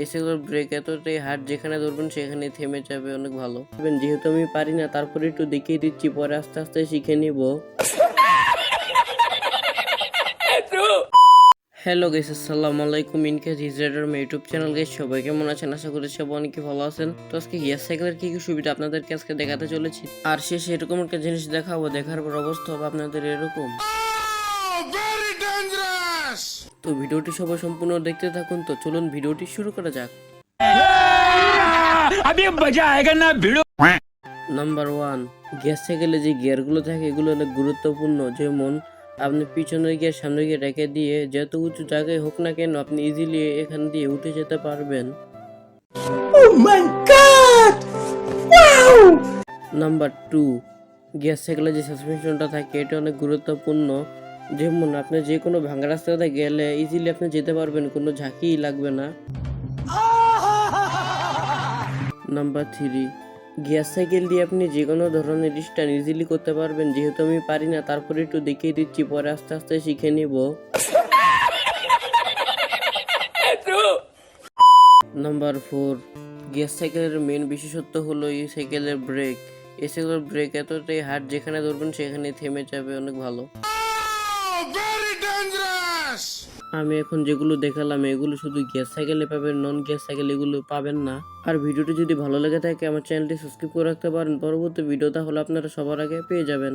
এসিগুলোর break এতটাই hard, যেখানে ধরবেন সেখানে থেমে যাবে, অনেক ভালো। যেহেতু আমি পারি না, তারপরে একটু দেখিয়ে দিচ্ছি, পরে আস্তে আস্তে শিখে নিব। হ্যালো গাইস, আসসালামু আলাইকুম। ইনকেস হিজরাইডার ইউটিউব চ্যানেল গাইস, সবাই কেমন আছেন? আশা করি সবাই অনেক ভালো আছেন। তো আজকে গিয়ার সাইকেলের কি কি সুবিধা আপনাদেরকে আজকে দেখাতে চলেছি, আর শেষে এরকম একটা জিনিস দেখাবো, দেখার পর অবস্থা হবে আপনাদের এরকম। তো ভিডিওটি সবাই সম্পূর্ণ দেখতে থাকুন। তো চলুন ভিডিওটি শুরু করা যাক। নাম্বার 1, গিয়ার সাইকেলে যে গিয়ারগুলো থাকে এগুলো অনেক গুরুত্বপূর্ণ। যেমন আপনি পিছনের গিয়ার সামনের গিয়ার রেখে দিয়ে যত উঁচু জায়গায় হোক না কেন আপনি ইজিলি এখান দিয়ে উঠে যেতে পারবেন। নাম্বার 2, গিয়ার সাইকেলে যে সাসপেনশনটা থাকে এটা অনেক গুরুত্বপূর্ণ। যেমন আপনি যে কোনো ভাঙা রাস্তাতে গেলে ইজিলি আপনি যেতে পারবেন, কোনো ঝাঁকিই লাগবে না। নাম্বার 3, গিয়ার সাইকেল দিয়ে আপনি যে কোনো ধরনের স্টান্ট ইজিলি করতে পারবেন। যেহেতু আমি পারি না, তারপরে একটু দেখিয়ে দিচ্ছি, পরে আস্তে আস্তে শিখে নিব। নাম্বার 4, গিয়ার সাইকেলের মেন বিশেষত্ব হলো এই সাইকেলের ব্রেক। এই সাইকেলের ব্রেক এতটাই হার্ড, যেখানে ধরবেন সেখানে থেমে যাবে, অনেক ভালো। আমি এখন যেগুলো দেখালাম এগুলো শুধু গিয়ার সাইকেলে পাবেন, নন গিয়ার সাইকেল এগুলো পাবেন না। আর ভিডিওটি যদি ভালো লেগে থাকে আমার চ্যানেলটি সাবস্ক্রাইব করে রাখতে পারেন, পরবর্তী ভিডিও তাহলে আপনারা সবার আগে পেয়ে যাবেন।